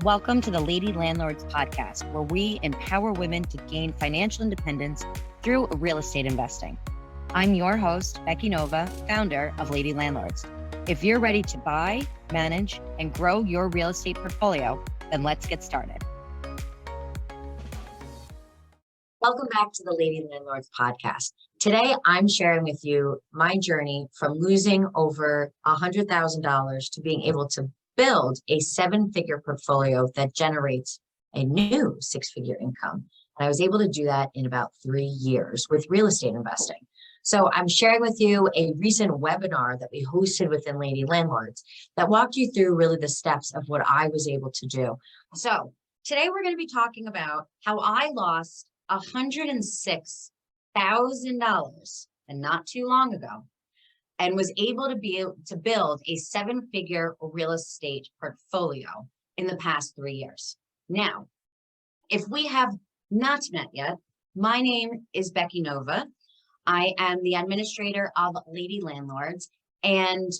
Welcome to the Lady Landlords podcast, where we empower women to gain financial independence through real estate investing. I'm your host, Becky Nova, founder of Lady Landlords. If you're ready to buy, manage, and grow your real estate portfolio, then let's get started. Welcome back to the Lady Landlords podcast. Today, I'm sharing with you my journey from losing over $100,000 to being able to build a seven-figure portfolio that generates a new six-figure income. And I was able to do that in about 3 years with real estate investing. So I'm sharing with you a recent webinar that we hosted within Lady Landlords that walked you through really the steps of what I was able to do. So today we're going to be talking about how I lost $106,000 and not too long ago, and was able to build a seven-figure real estate portfolio in the past 3 years. Now, if we have not met yet, my name is Becky Nova. I am the administrator of Lady Landlords, and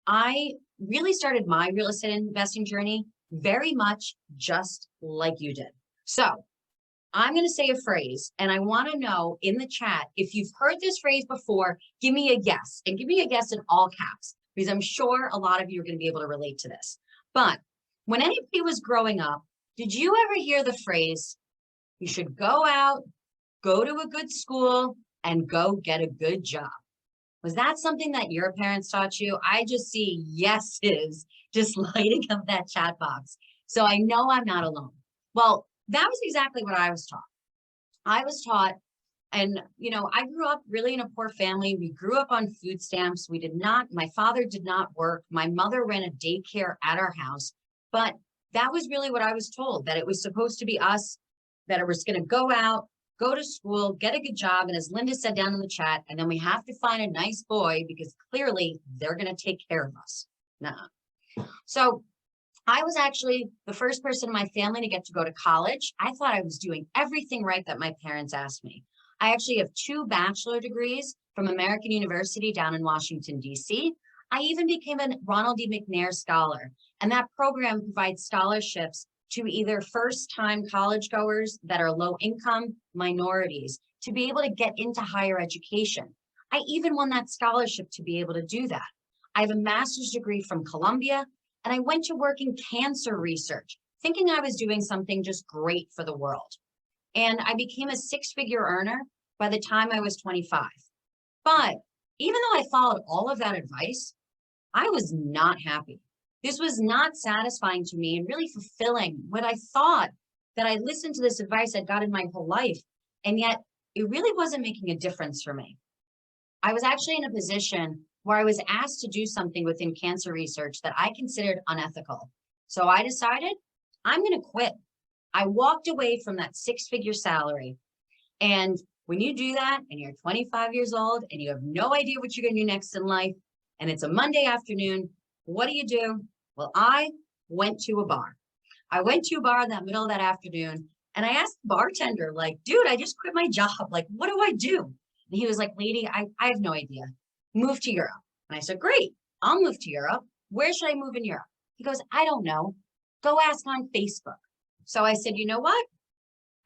I really started my real estate investing journey very much just like you did. So I'm going to say a phrase, and I want to know in the chat, if you've heard this phrase before, give me a guess, and give me a guess in all caps, because I'm sure a lot of you are going to be able to relate to this. But when anybody was growing up, did you ever hear the phrase, you should go out, go to a good school, and go get a good job? Was that something that your parents taught you? I just see yeses just lighting up that chat box. So I know I'm not alone. Well, that was exactly what I was taught. I was taught, and I grew up really in a poor family. We grew up on food stamps. My father did not work. My mother ran a daycare at our house, but that was really what I was told, that it was supposed to be us, that it was going to go out, go to school, get a good job. And as Linda said down in the chat, and then we have to find a nice boy because clearly they're going to take care of us. So I was actually the first person in my family to get to go to college. I thought I was doing everything right that my parents asked me. I actually have 2 bachelor degrees from American University down in Washington, D.C. I even became a Ronald D. McNair Scholar, and that program provides scholarships to either first-time college goers that are low-income minorities to be able to get into higher education. I even won that scholarship to be able to do that. I have a master's degree from Columbia, and I went to work in cancer research, thinking I was doing something just great for the world. And I became a six-figure earner by the time I was 25. But even though I followed all of that advice, I was not happy. This was not satisfying to me and really fulfilling what I thought, that I listened to this advice I'd gotten my whole life, and yet it really wasn't making a difference for me. I was actually in a position where I was asked to do something within cancer research that I considered unethical. So I decided I'm going to quit. I walked away from that six-figure salary. And when you do that and you're 25 years old and you have no idea what you're going to do next in life, and it's a Monday afternoon, what do? Well, I went to a bar. I went to a bar in the middle of that afternoon, and I asked the bartender, like, dude, I just quit my job. Like, what do I do? And he was like, lady, I have no idea. Move to Europe. And I said, great, I'll move to Europe. Where should I move in Europe? He goes, I don't know. Go ask on Facebook. So I said, you know what?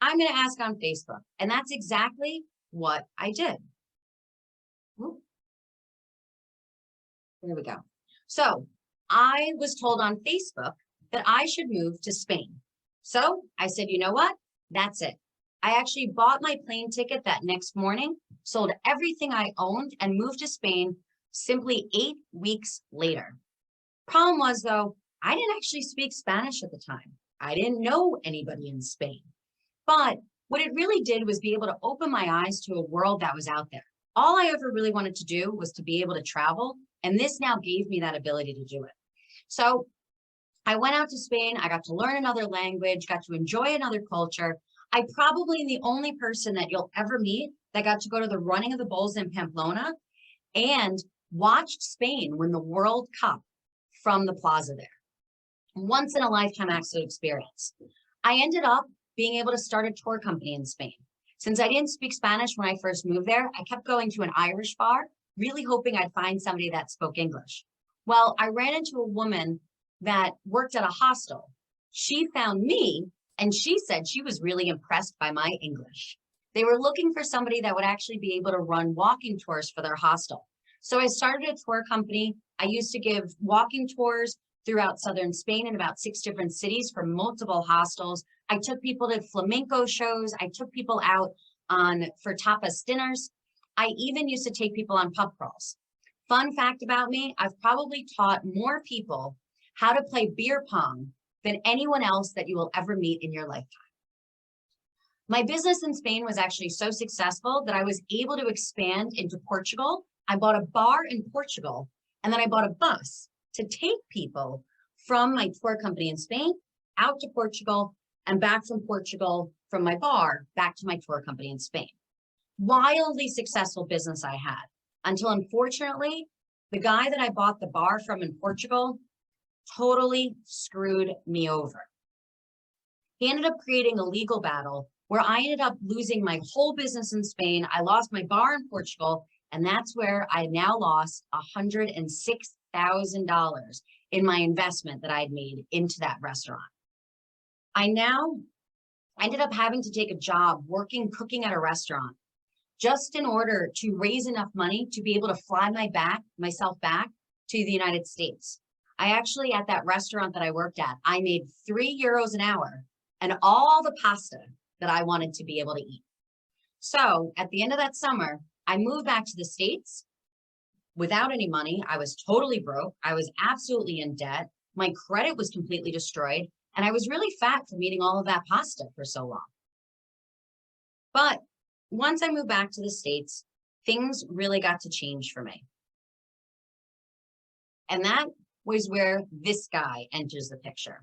I'm going to ask on Facebook. And that's exactly what I did. There we go. So I was told on Facebook that I should move to Spain. So I said, you know what? That's it. I actually bought my plane ticket that next morning, sold everything I owned, and moved to Spain simply 8 weeks later. Problem was, though, I didn't actually speak Spanish at the time. I didn't know anybody in Spain. But what it really did was be able to open my eyes to a world that was out there. All I ever really wanted to do was to be able to travel, and this now gave me that ability to do it. So I went out to Spain. I got to learn another language, got to enjoy another culture. I probably am the only person that you'll ever meet that got to go to the running of the bulls in Pamplona and watched Spain win the World Cup from the plaza there. Once in a lifetime absolute experience. I ended up being able to start a tour company in Spain. Since I didn't speak Spanish when I first moved there, I kept going to an Irish bar, really hoping I'd find somebody that spoke English. Well, I ran into a woman that worked at a hostel She found me and she said she was really impressed by my English. They were looking for somebody that would actually be able to run walking tours for their hostel. So I started a tour company. I used to give walking tours throughout southern Spain in about 6 different cities for multiple hostels. I took people to flamenco shows. I took people out for tapas dinners. I even used to take people on pub crawls. Fun fact about me, I've probably taught more people how to play beer pong than anyone else that you will ever meet in your lifetime. My business in Spain was actually so successful that I was able to expand into Portugal. I bought a bar in Portugal, and then I bought a bus to take people from my tour company in Spain out to Portugal and back from Portugal from my bar back to my tour company in Spain. Wildly successful business I had until, unfortunately, the guy that I bought the bar from in Portugal totally screwed me over. He ended up creating a legal battle where I ended up losing my whole business in Spain. I lost my bar in Portugal, and that's where I now lost $106,000 in my investment that I had made into that restaurant. I ended up having to take a job cooking at a restaurant just in order to raise enough money to be able to fly myself back to the United States. I actually, at that restaurant that I worked at, I made €3 an hour and all the pasta that I wanted to be able to eat. So at the end of that summer, I moved back to the States without any money. I was totally broke. I was absolutely in debt. My credit was completely destroyed. And I was really fat from eating all of that pasta for so long. But once I moved back to the States, things really got to change for me. And that was where this guy enters the picture.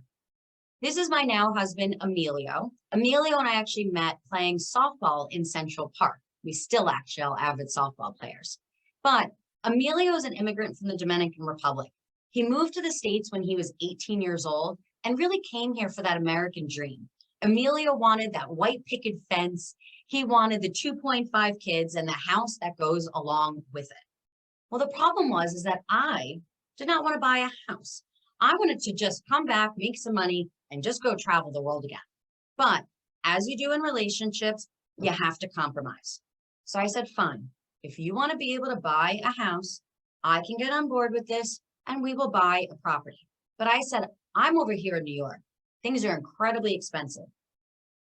This is my now husband, Emilio. Emilio and I actually met playing softball in Central Park. We still actually are avid softball players. But Emilio is an immigrant from the Dominican Republic. He moved to the States when he was 18 years old and really came here for that American dream. Emilio wanted that white picket fence. He wanted the 2.5 kids and the house that goes along with it. Well, the problem is that I did not want to buy a house. I wanted to just come back, make some money, and just go travel the world again. But as you do in relationships, you have to compromise. So I said, fine, if you want to be able to buy a house, I can get on board with this and we will buy a property. But I said, I'm over here in New York. Things are incredibly expensive.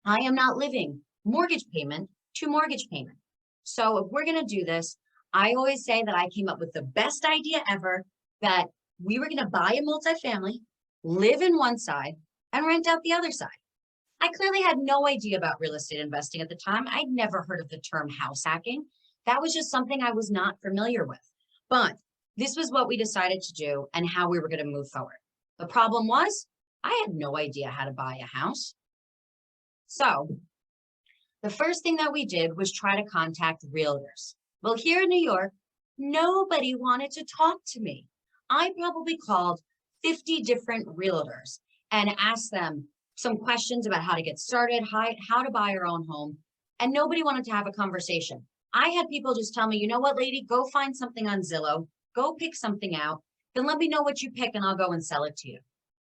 I am not living mortgage payment to mortgage payment. So if we're going to do this, I always say that I came up with the best idea ever, that we were going to buy a multifamily, live in one side, and rent out the other side. I clearly had no idea about real estate investing at the time. I'd never heard of the term house hacking. That was just something I was not familiar with. But this was what we decided to do and how we were going to move forward. The problem was I had no idea how to buy a house. So the first thing that we did was try to contact realtors. Well, here in New York, nobody wanted to talk to me. I probably called 50 different realtors and asked them some questions about how to get started, how to buy our own home, and nobody wanted to have a conversation. I had people just tell me, you know what, lady, go find something on Zillow, go pick something out, then let me know what you pick and I'll go and sell it to you.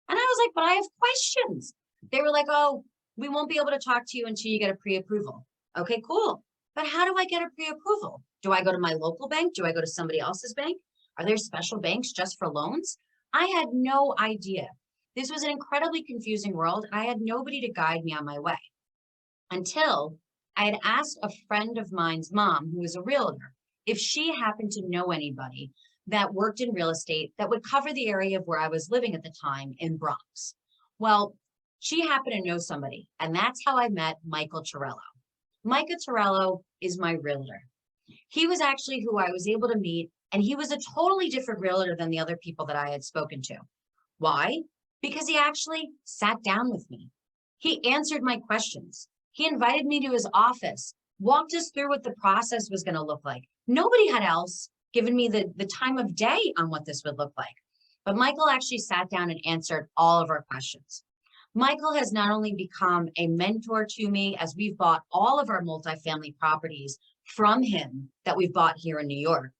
And I was like, but I have questions. They were like, oh, we won't be able to talk to you until you get a pre-approval. Okay, cool. But how do I get a pre-approval? Do I go to my local bank? Do I go to somebody else's bank? Are there special banks just for loans? I had no idea. This was an incredibly confusing world, and I had nobody to guide me on my way until I had asked a friend of mine's mom, who was a realtor, if she happened to know anybody that worked in real estate that would cover the area of where I was living at the time in Bronx. Well, she happened to know somebody, and that's how I met Michael Torello. Michael Torello is my realtor. He was actually who I was able to meet, and he was a totally different realtor than the other people that I had spoken to. Why? Because he actually sat down with me. He answered my questions. He invited me to his office, walked us through what the process was going to look like. Nobody had else given me the time of day on what this would look like. But Michael actually sat down and answered all of our questions. Michael has not only become a mentor to me as we've bought all of our multifamily properties from him that we've bought here in New York,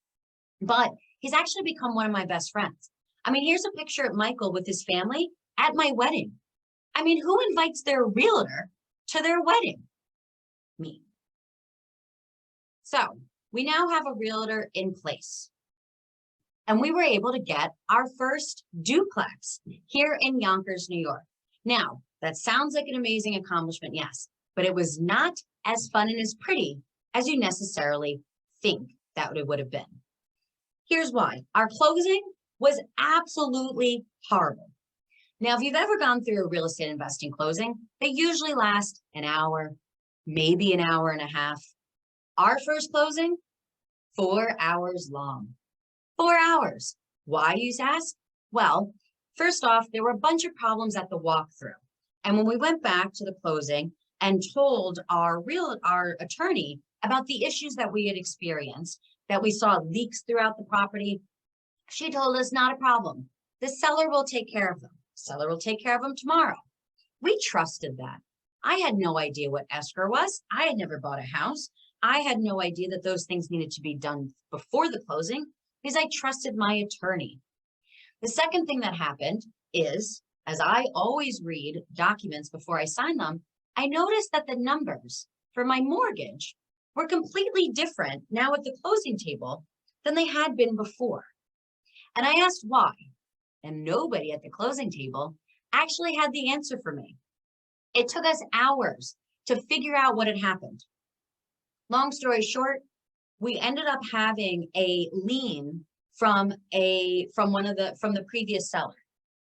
but he's actually become one of my best friends. I mean, here's a picture of Michael with his family at my wedding. I mean, who invites their realtor to their wedding? Me. So we now have a realtor in place. And we were able to get our first duplex here in Yonkers, New York. Now, that sounds like an amazing accomplishment, yes, but it was not as fun and as pretty as you necessarily think that it would have been. Here's why. Our closing was absolutely horrible. Now, if you've ever gone through a real estate investing closing, they usually last an hour, maybe an hour and a half. Our first closing, 4 hours long. 4 hours. Why, you ask? Well, first off, there were a bunch of problems at the walkthrough. And when we went back to the closing and told our attorney about the issues that we had experienced, that we saw leaks throughout the property, she told us not a problem. The seller will take care of them. The seller will take care of them tomorrow. We trusted that. I had no idea what escrow was. I had never bought a house. I had no idea that those things needed to be done before the closing, because I trusted my attorney. The second thing that happened is, as I always read documents before I sign them, I noticed that the numbers for my mortgage were completely different now at the closing table than they had been before. And I asked why, and nobody at the closing table actually had the answer for me. It took us hours to figure out what had happened. Long story short, we ended up having a lien from the previous seller.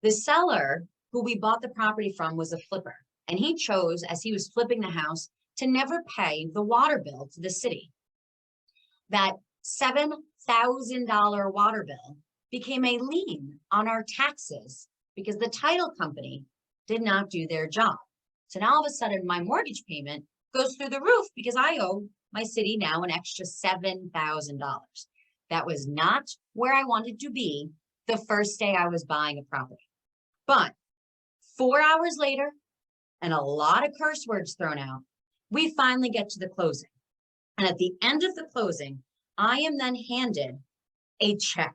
The seller who we bought the property from was a flipper, and he chose, as he was flipping the house, to never pay the water bill to the city. That $7,000 water bill became a lien on our taxes because the title company did not do their job. So now all of a sudden my mortgage payment goes through the roof because I owe my city now an extra $7,000. That was not where I wanted to be the first day I was buying a property. But 4 hours later, and a lot of curse words thrown out, we finally get to the closing. And at the end of the closing, I am then handed a check.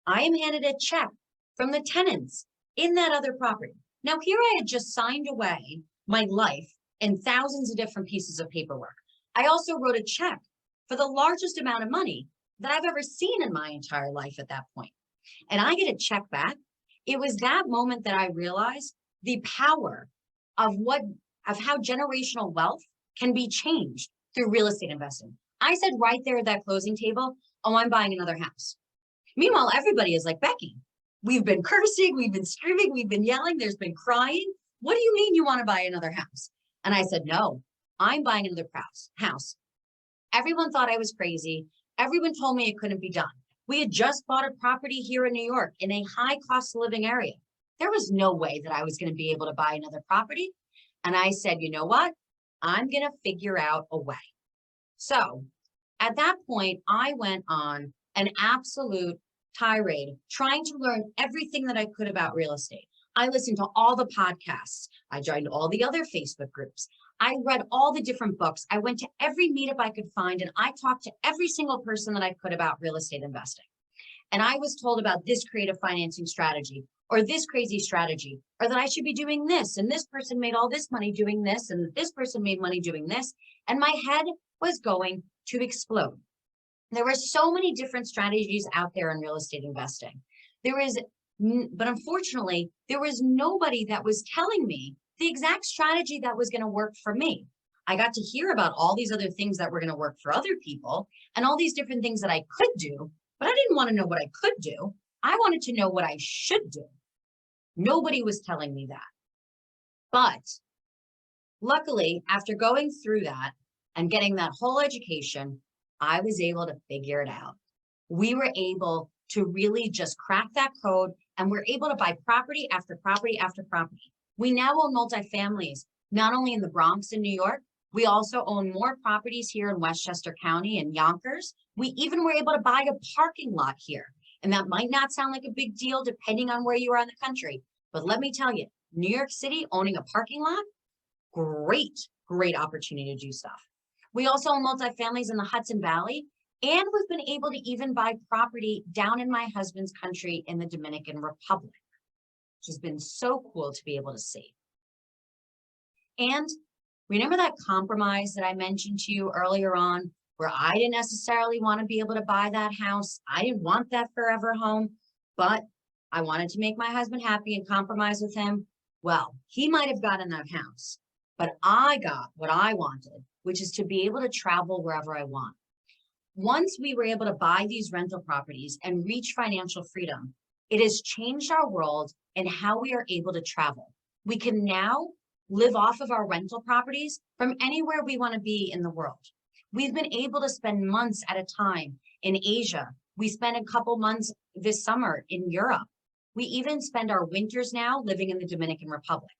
I am handed a check from the tenants in that other property. Now, here I had just signed away my life in thousands of different pieces of paperwork. I also wrote a check for the largest amount of money that I've ever seen in my entire life at that point. And I get a check back. It was that moment that I realized the power of how generational wealth can be changed through real estate investing. I said right there at that closing table, oh, I'm buying another house. Meanwhile, everybody is like, Becky, we've been cursing, we've been screaming, we've been yelling, there's been crying. What do you mean you want to buy another house? And I said, no, I'm buying another house. Everyone thought I was crazy. Everyone told me it couldn't be done. We had just bought a property here in New York in a high cost of living area. There was no way that I was going to be able to buy another property. And I said, you know what? I'm going to figure out a way. So at that point, I went on an absolute tirade, trying to learn everything that I could about real estate. I listened to all the podcasts. I joined all the other Facebook groups. I read all the different books. I went to every meetup I could find, and I talked to every single person that I could about real estate investing. And I was told about this creative financing strategy, or this crazy strategy, or that I should be doing this, and this person made all this money doing this, and this person made money doing this, and my head was going to explode. There were so many different strategies out there in real estate investing. But unfortunately, there was nobody that was telling me the exact strategy that was going to work for me. I got to hear about all these other things that were going to work for other people and all these different things that I could do, but I didn't want to know what I could do. I wanted to know what I should do. Nobody was telling me that. But luckily, after going through that and getting that whole education, I was able to figure it out. We were able to really just crack that code, and we're able to buy property after property after property. We now own multifamilies, not only in the Bronx in New York, we also own more properties here in Westchester County and Yonkers. We even were able to buy a parking lot here. And that might not sound like a big deal depending on where you are in the country. But let me tell you, New York City owning a parking lot, great opportunity to do stuff. We also own multifamilies in the Hudson Valley, and we've been able to even buy property down in my husband's country in the Dominican Republic, which has been so cool to be able to see. And remember that compromise that I mentioned to you earlier on, where I didn't necessarily want to be able to buy that house. I didn't want that forever home, but I wanted to make my husband happy and compromise with him. Well, he might have gotten that house, but I got what I wanted, which is to be able to travel wherever I want. Once we were able to buy these rental properties and reach financial freedom, it has changed our world and how we are able to travel. We can now live off of our rental properties from anywhere we want to be in the world. We've been able to spend months at a time in Asia. We spent a couple months this summer in Europe. We even spend our winters now living in the Dominican Republic.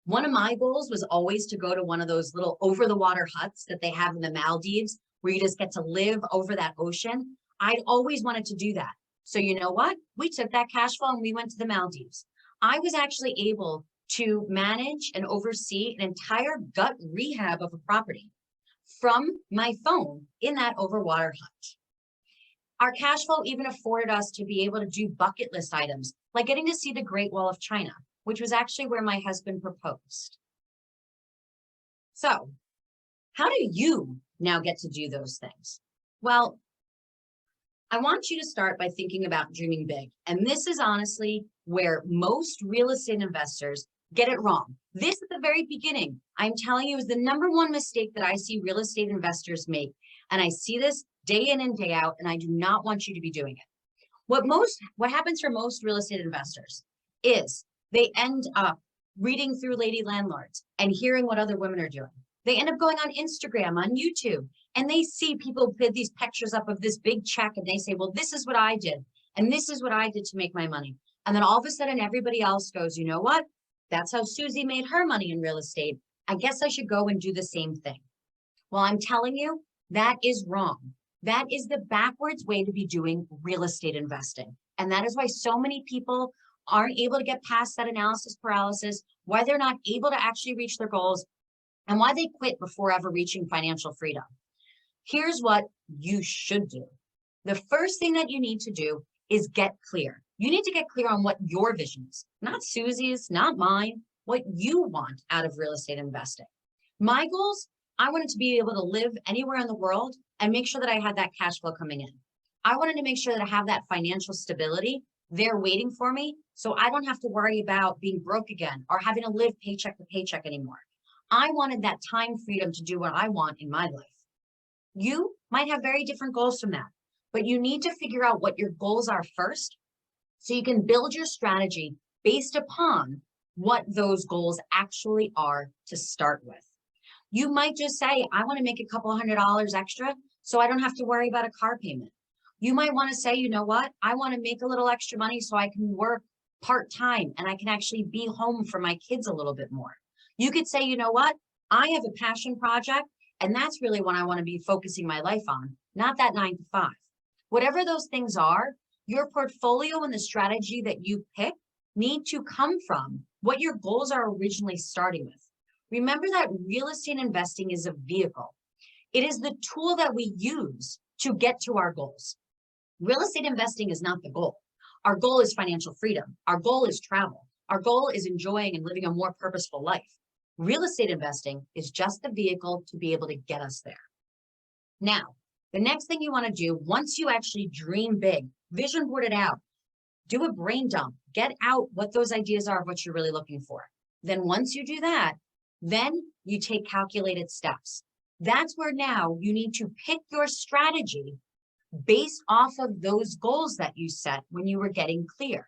One of my goals was always to go to one of those little over the water huts that they have in the Maldives, where you just get to live over that ocean. I'd always wanted to do that. So you know what? We took that cash flow and we went to the Maldives. I was actually able to manage and oversee an entire gut rehab of a property from my phone in that overwater hut. Our cash flow even afforded us to be able to do bucket list items, like getting to see the Great Wall of China, which was actually where my husband proposed. So how do you now get to do those things? Well, I want you to start by thinking about dreaming big. And this is honestly where most real estate investors get it wrong. This at the very beginning, I'm telling you, is the number one mistake that I see real estate investors make. And I see this day in and day out, and I do not want you to be doing it. What happens for most real estate investors is they end up reading through Lady Landlords and hearing what other women are doing. They end up going on Instagram, on YouTube, and they see people put these pictures up of this big check and they say, well, this is what I did. And this is what I did to make my money. And then all of a sudden, everybody else goes, you know what? That's how Susie made her money in real estate. I guess I should go and do the same thing. Well, I'm telling you, that is wrong. That is the backwards way to be doing real estate investing. And that is why so many people aren't able to get past that analysis paralysis, why they're not able to actually reach their goals, and why they quit before ever reaching financial freedom. Here's what you should do. The first thing that you need to do is get clear. You need to get clear on what your vision is, not Susie's, not mine, what you want out of real estate investing. My goals, I wanted to be able to live anywhere in the world and make sure that I had that cash flow coming in. I wanted to make sure that I have that financial stability there waiting for me, so I don't have to worry about being broke again or having to live paycheck to paycheck anymore. I wanted that time freedom to do what I want in my life. You might have very different goals from that, but you need to figure out what your goals are first so you can build your strategy based upon what those goals actually are to start with. You might just say, I want to make a couple $100 extra so I don't have to worry about a car payment. You might want to say, you know what? I want to make a little extra money so I can work part-time and I can actually be home for my kids a little bit more. You could say, you know what? I have a passion project and that's really what I want to be focusing my life on, not that 9 to 5. Whatever those things are, your portfolio and the strategy that you pick need to come from what your goals are originally starting with. Remember that real estate investing is a vehicle. It is the tool that we use to get to our goals. Real estate investing is not the goal. Our goal is financial freedom. Our goal is travel. Our goal is enjoying and living a more purposeful life. Real estate investing is just the vehicle to be able to get us there. Now, the next thing you want to do, once you actually dream big, vision board it out, do a brain dump, get out what those ideas are of what you're really looking for. Then once you do that, then you take calculated steps. That's where now you need to pick your strategy based off of those goals that you set when you were getting clear.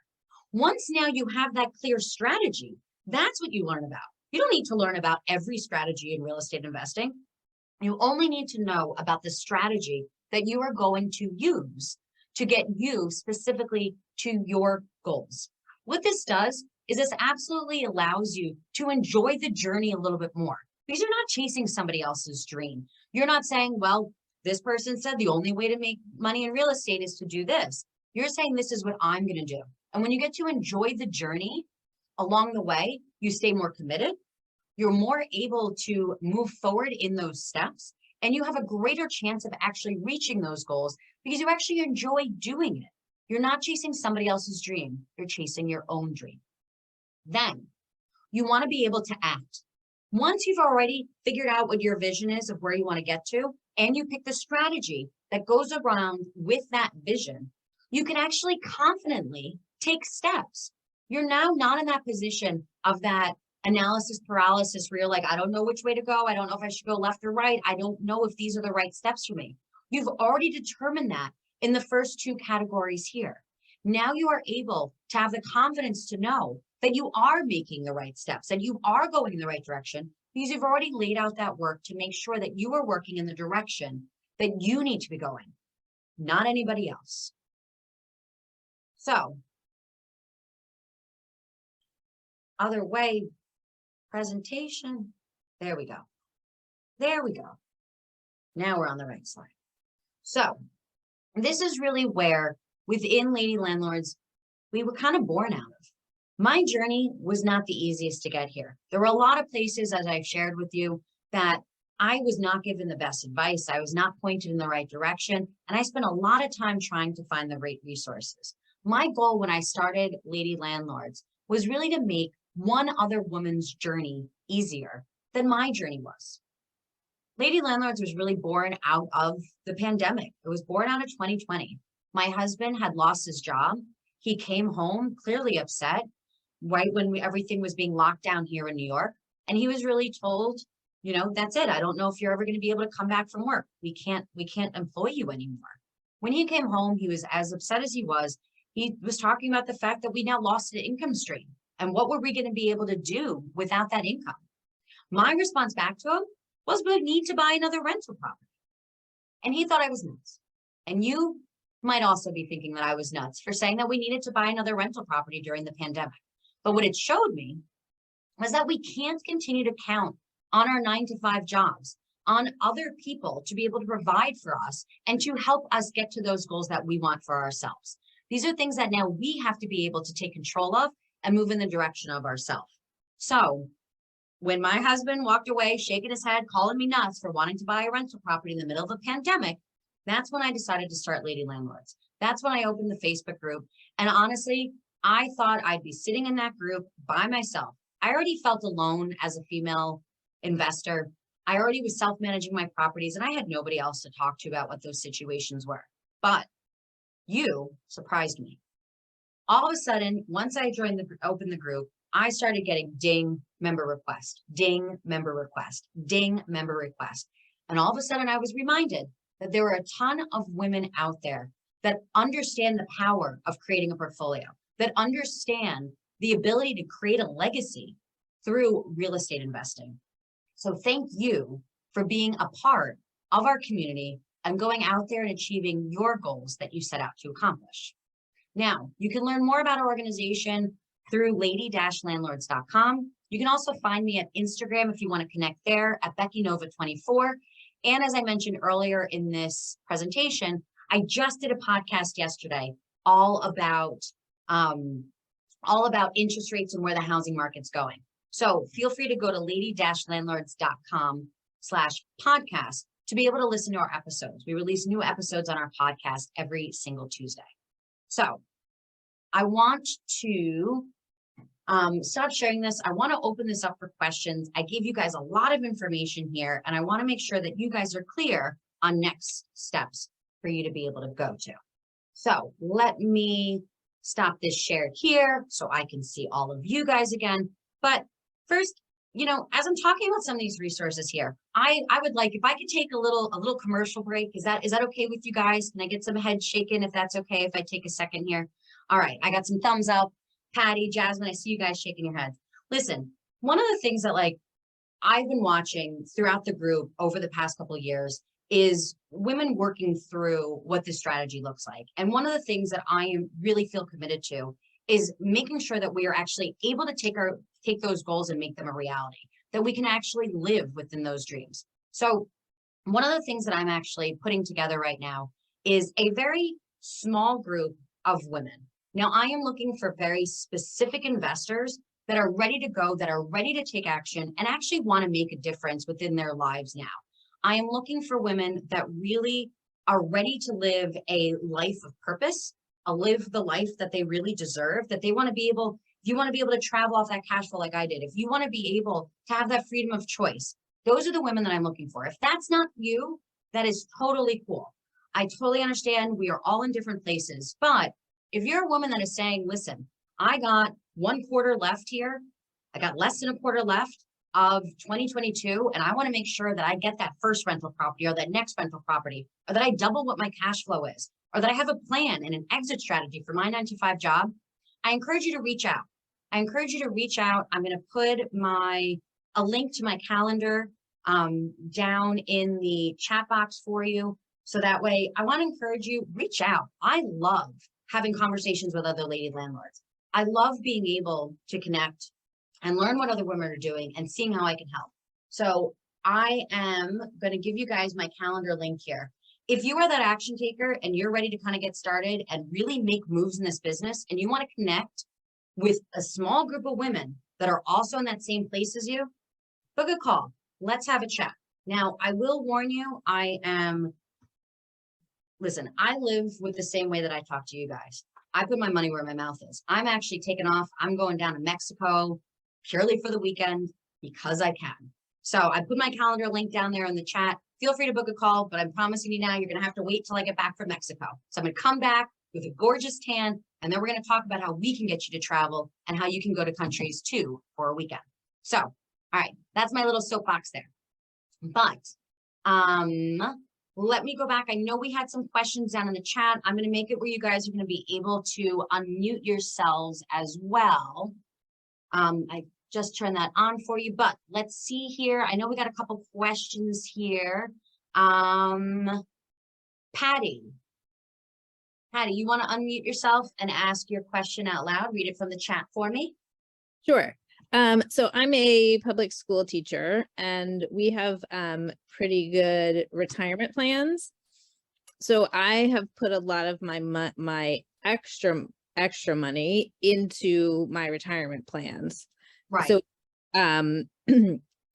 Once now you have that clear strategy, that's what you learn about. You don't need to learn about every strategy in real estate investing. You only need to know about the strategy that you are going to use to get you specifically to your goals. What this does is this absolutely allows you to enjoy the journey a little bit more because you're not chasing somebody else's dream. You're not saying, well, this person said the only way to make money in real estate is to do this. You're saying this is what I'm going to do. And when you get to enjoy the journey along the way, you stay more committed. You're more able to move forward in those steps, and you have a greater chance of actually reaching those goals because you actually enjoy doing it. You're not chasing somebody else's dream. You're chasing your own dream. Then you want to be able to act. Once you've already figured out what your vision is of where you want to get to, and you pick the strategy that goes around with that vision, you can actually confidently take steps. You're now not in that position of that analysis paralysis where you're like, I don't know which way to go. I don't know if I should go left or right. I don't know if these are the right steps for me. You've already determined that in the first two categories here. Now you are able to have the confidence to know that you are making the right steps, that you are going in the right direction, because you've already laid out that work to make sure that you are working in the direction that you need to be going, not anybody else. So, other way, presentation, there we go. There we go. Now we're on the right slide. So, this is really where within Lady Landlords, we were kind of born out of. My journey was not the easiest to get here. There were a lot of places, as I've shared with you, that I was not given the best advice. I was not pointed in the right direction. And I spent a lot of time trying to find the right resources. My goal when I started Lady Landlords was really to make one other woman's journey easier than my journey was. Lady Landlords was really born out of the pandemic. It was born out of 2020. My husband had lost his job. He came home clearly upset, right when everything was being locked down here in New York. And he was really told, you know, that's it. I don't know if you're ever going to be able to come back from work. We can't employ you anymore. When he came home, he was as upset as he was. He was talking about the fact that we now lost an income stream. And what were we going to be able to do without that income? My response back to him was, we need to buy another rental property. And he thought I was nuts. And you might also be thinking that I was nuts for saying that we needed to buy another rental property during the pandemic. But what it showed me was that we can't continue to count on our 9-to-5 jobs, on other people to be able to provide for us and to help us get to those goals that we want for ourselves. These are things that now we have to be able to take control of and move in the direction of ourselves. So when my husband walked away, shaking his head, calling me nuts for wanting to buy a rental property in the middle of a pandemic, that's when I decided to start Lady Landlords. That's when I opened the Facebook group. And honestly, I thought I'd be sitting in that group by myself. I already felt alone as a female investor. I already was self-managing my properties and I had nobody else to talk to about what those situations were. But you surprised me. All of a sudden, once I opened the group, I started getting ding, member request, ding, member request, ding, member request. And all of a sudden I was reminded that there were a ton of women out there that understand the power of creating a portfolio, that understand the ability to create a legacy through real estate investing. So thank you for being a part of our community and going out there and achieving your goals that you set out to accomplish. Now, you can learn more about our organization through lady-landlords.com. You can also find me at Instagram if you want to connect there at Becky Nova 24. And as I mentioned earlier in this presentation, I just did a podcast yesterday all about interest rates and where the housing market's going. So feel free to go to lady-landlords.com/podcast to be able to listen to our episodes. We release new episodes on our podcast every single Tuesday. So I want to stop sharing this. I want to open this up for questions. I gave you guys a lot of information here, and I want to make sure that you guys are clear on next steps for you to be able to go to. So let me stop this shared here so I can see all of you guys again. But first, you know, as I'm talking about some of these resources here, I would like, if I could take a little commercial break. Is that okay with you guys? Can I get some head shaking if that's okay, if I take a second here? All right, I got some thumbs up. Patty, Jasmine, I see you guys shaking your heads. Listen, one of the things that I've been watching throughout the group over the past couple of years is women working through what this strategy looks like. And one of the things that I really feel committed to is making sure that we are actually able to take those goals and make them a reality, that we can actually live within those dreams. So one of the things that I'm actually putting together right now is a very small group of women. Now, I am looking for very specific investors that are ready to go, that are ready to take action and actually want to make a difference within their lives now. I am looking for women that really are ready to live a life of purpose, live the life that they really deserve, that they want to be able, if you want to be able to travel off that cash flow like I did, if you want to be able to have that freedom of choice, those are the women that I'm looking for. If that's not you, that is totally cool. I totally understand we are all in different places, but if you're a woman that is saying, listen, I got 1/4 left here, I got less than a quarter left of 2022, and I want to make sure that I get that first rental property or that next rental property, or that I double what my cash flow is, or that I have a plan and an exit strategy for my 9-to-5 job, I encourage you to reach out. I encourage you to reach out. I'm going to put a link to my calendar down in the chat box for you. So that way, I want to encourage you, reach out. I love having conversations with other lady landlords. I love being able to connect and learn what other women are doing and seeing how I can help. So I am going to give you guys my calendar link here. If you are that action taker and you're ready to kind of get started and really make moves in this business, and you want to connect with a small group of women that are also in that same place as you, book a call. Let's have a chat. Now, I will warn you, listen, I live with the same way that I talk to you guys. I put my money where my mouth is. I'm actually taking off. I'm going down to Mexico purely for the weekend because I can. So I put my calendar link down there in the chat. Feel free to book a call, but I'm promising you now, you're going to have to wait till I get back from Mexico. So I'm going to come back with a gorgeous tan, and then we're going to talk about how we can get you to travel and how you can go to countries too for a weekend. So, all right, that's my little soapbox there. But let me go back. I know we had some questions down in the chat. I'm going to make it where you guys are going to be able to unmute yourselves as well. I just turned that on for you, but let's see here. I know we got a couple questions here. Patty, you want to unmute yourself and ask your question out loud? Read it from the chat for me. Sure. So I'm a public school teacher, and we have pretty good retirement plans. So I have put a lot of my extra money into my retirement plans. Right. So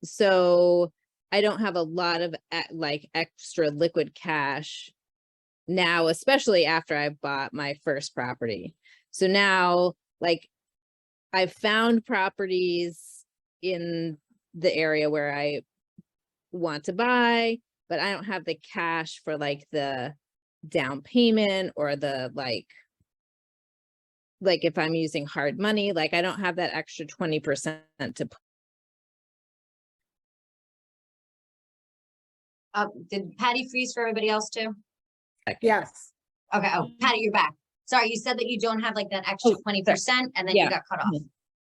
so I don't have a lot of like extra liquid cash now, especially after I bought my first property. So now, like, I've found properties in the area where I want to buy, but I don't have the cash for like the down payment or the like if I'm using hard money, like I don't have that extra 20% to Did Patty freeze for everybody else too? Yes. Okay. Oh, Patty, you're back. Sorry, you said that you don't have like that extra 20% and then you got cut off.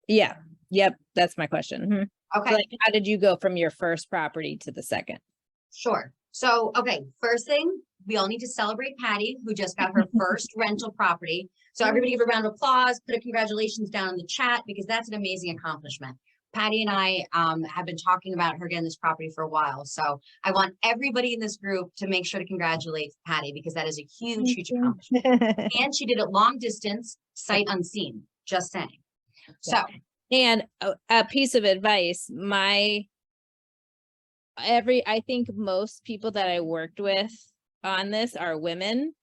Yeah. Yep. That's my question. Mm-hmm. Okay. So, like, how did you go from your first property to the second? Sure. So, okay. First thing, we all need to celebrate Patty, who just got her first rental property. So everybody give a round of applause, put a congratulations down in the chat, because that's an amazing accomplishment. Patty and I have been talking about her getting this property for a while. So I want everybody in this group to make sure to congratulate Patty, because that is a huge, huge accomplishment. And she did it long distance, sight unseen, just saying. So, and a piece of advice, I think most people that I worked with on this are women.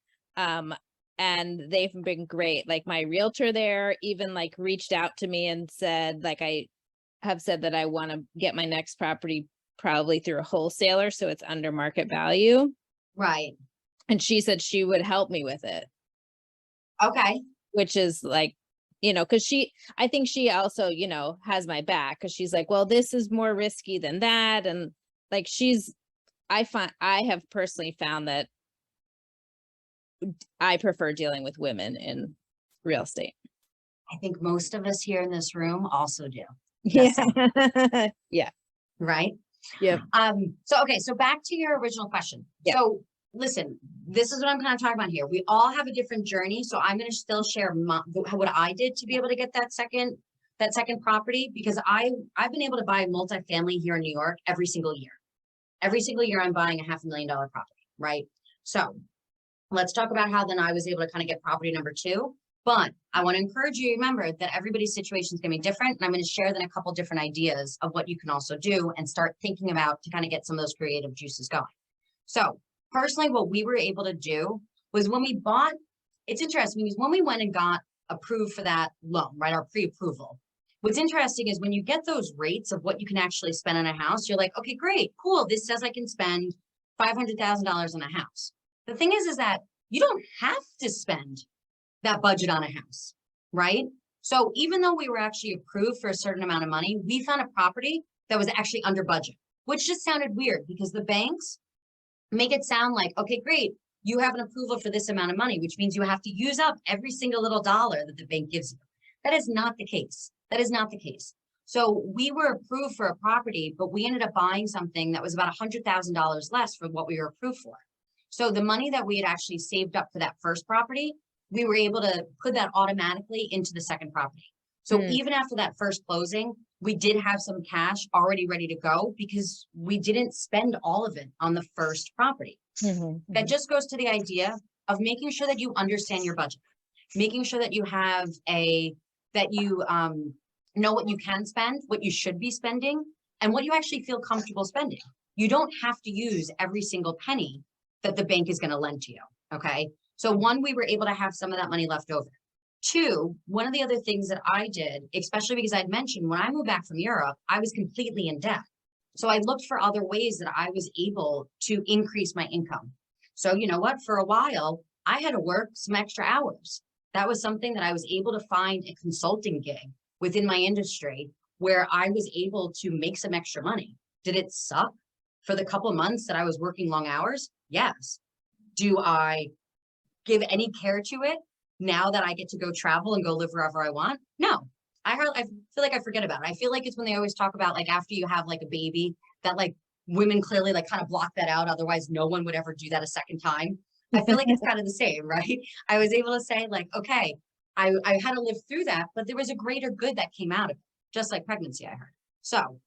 And they've been great. Like my realtor there even like reached out to me and said, like, I have said that I want to get my next property probably through a wholesaler, so it's under market value. Right. And she said she would help me with it. Okay. Which is like, you know, because I think she also, you know, has my back, because she's like, well, this is more risky than that. And like, I have personally found that I prefer dealing with women in real estate. I think most of us here in this room also do. Yeah. Yeah. Right. Yeah. So back to your original question. Yeah. So listen, this is what I'm kind of talking about here. We all have a different journey. So I'm going to still share what I did to be able to get that second property, because I've been able to buy multifamily here in New York every single year. Every single year I'm buying a $500,000 property. Right. So let's talk about how then I was able to kind of get property number 2. But I want to encourage you to remember that everybody's situation is going to be different. And I'm going to share then a couple different ideas of what you can also do and start thinking about to kind of get some of those creative juices going. So personally, what we were able to do was when we bought, it's interesting because when we went and got approved for that loan, right? Our pre-approval. What's interesting is when you get those rates of what you can actually spend on a house, you're like, okay, great, cool. This says I can spend $500,000 on a house. The thing is that you don't have to spend that budget on a house, right? So even though we were actually approved for a certain amount of money, we found a property that was actually under budget, which just sounded weird because the banks make it sound like, okay, great, you have an approval for this amount of money, which means you have to use up every single little dollar that the bank gives you. That is not the case. That is not the case. So we were approved for a property, but we ended up buying something that was about $100,000 less for what we were approved for. So the money that we had actually saved up for that first property, we were able to put that automatically into the second property. So even after that first closing, we did have some cash already ready to go because we didn't spend all of it on the first property. That just goes to the idea of making sure that you understand your budget, making sure that you have that you know what you can spend, what you should be spending, and what you actually feel comfortable spending. You don't have to use every single penny that the bank is going to lend to you. Okay. So one, we were able to have some of that money left over. Two, one of the other things that I did, especially because I'd mentioned when I moved back from Europe, I was completely in debt. So I looked for other ways that I was able to increase my income. So you know what, for a while, I had to work some extra hours. That was something that I was able to find a consulting gig within my industry where I was able to make some extra money. Did it suck for the couple of months that I was working long hours? Yes. Do I give any care to it now that I get to go travel and go live wherever I want? No. I feel like I forget about it. I feel like it's when they always talk about like after you have like a baby that like women clearly like kind of block that out. Otherwise no one would ever do that a second time. I feel like it's kind of the same, right? I was able to say like, okay, I had to live through that, but there was a greater good that came out of it, just like pregnancy, I heard. So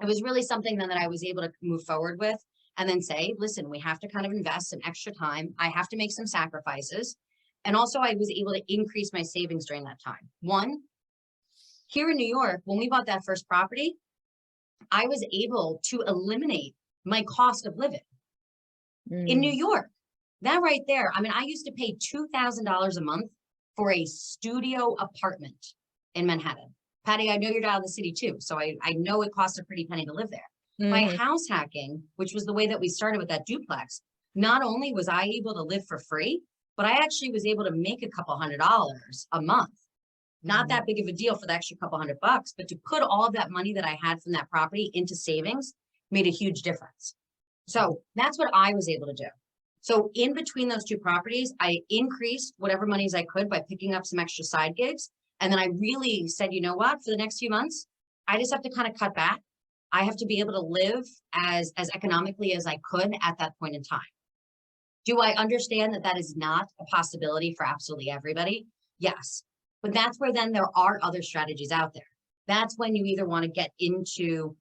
it was really something then that I was able to move forward with and then say, listen, we have to kind of invest some extra time. I have to make some sacrifices. And also I was able to increase my savings during that time. One, here in New York, when we bought that first property, I was able to eliminate my cost of living in New York. That right there, I mean, I used to pay $2,000 a month for a studio apartment in Manhattan. Patty, I know you're down in the city too, so I know it costs a pretty penny to live there. By house hacking, which was the way that we started with that duplex, not only was I able to live for free, but I actually was able to make a couple $100 a month. Not that big of a deal for the extra couple $100, but to put all of that money that I had from that property into savings made a huge difference. So that's what I was able to do. So in between those two properties, I increased whatever monies I could by picking up some extra side gigs. And then I really said, you know what, for the next few months, I just have to kind of cut back. I have to be able to live as economically as I could at that point in time. Do I understand that that is not a possibility for absolutely everybody? Yes. But that's where then there are other strategies out there. That's when you either want to get into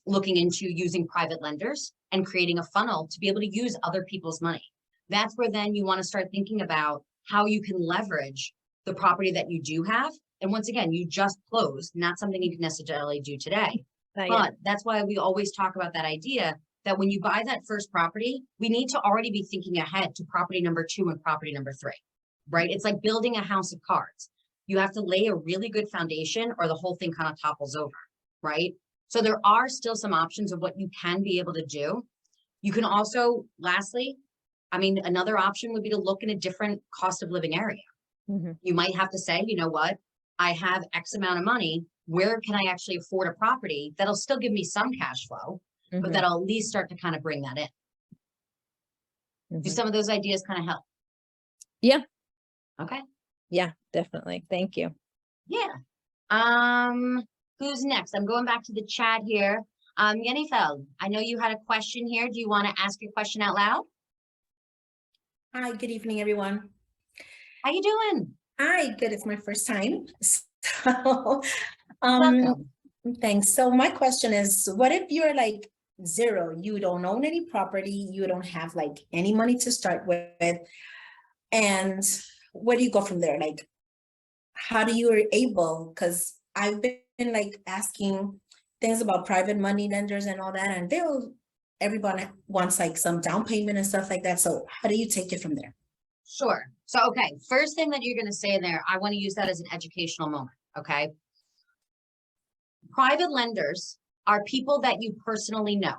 looking into using private lenders and creating a funnel to be able to use other people's money. That's where then you want to start thinking about how you can leverage the property that you do have. And once again, you just closed, not something you can necessarily do today. But that's why we always talk about that idea that when you buy that first property, we need to already be thinking ahead to property number 2 and property number 3, right? It's like building a house of cards. You have to lay a really good foundation or the whole thing kind of topples over, right? So there are still some options of what you can be able to do. You can also, lastly, I mean, another option would be to look in a different cost of living area. You might have to say, you know what, I have X amount of money. Where can I actually afford a property that'll still give me some cash flow, but that'll at least start to kind of bring that in? Do some of those ideas kind of help? Yeah. Okay. Yeah, definitely. Thank you. Yeah. Who's next? I'm going back to the chat here. Yenifeld, I know you had a question here. Do you want to ask your question out loud? Hi, good evening, everyone. How you doing? Hi, good. It's my first time. So, Welcome. thanks. So my question is, what if you're like zero? You don't own any property. You don't have like any money to start with. And where do you go from there? Like, how do you are able? Because I've been like asking things about private money lenders and all that, and everyone wants like some down payment and stuff like that. So how do you take it from there? Sure. So, okay, first thing that you're gonna say in there, I want to use that as an educational moment, okay? Private lenders are people that you personally know,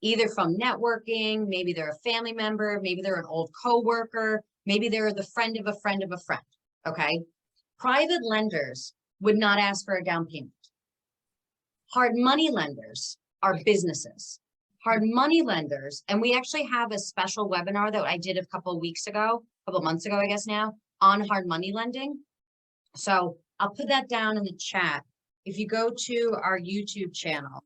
either from networking, maybe they're a family member, maybe they're an old coworker, maybe they're the friend of a friend of a friend, okay? Private lenders would not ask for a down payment. Hard money lenders are businesses. Hard money lenders, and we actually have a special webinar that I did a couple months ago, I guess now, on hard money lending. So I'll put that down in the chat. If you go to our YouTube channel,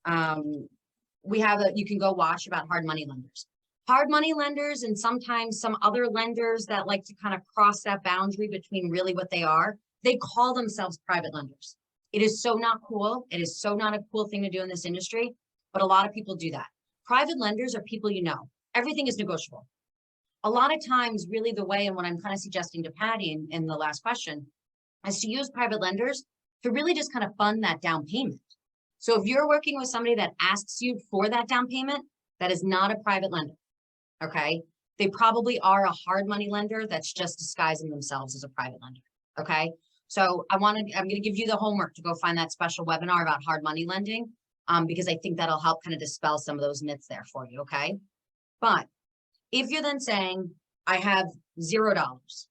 you can go watch about hard money lenders. Hard money lenders and sometimes some other lenders that like to kind of cross that boundary between really what they are, they call themselves private lenders. It is so not cool. It is so not a cool thing to do in this industry, but a lot of people do that. Private lenders are people you know. Everything is negotiable. A lot of times, really the way, and what I'm kind of suggesting to Patty in the last question, is to use private lenders to really just kind of fund that down payment. So if you're working with somebody that asks you for that down payment, that is not a private lender, okay? They probably are a hard money lender that's just disguising themselves as a private lender, okay? So I'm going to give you the homework to go find that special webinar about hard money lending, because I think that'll help kind of dispel some of those myths there for you, okay? But if you're then saying, I have $0,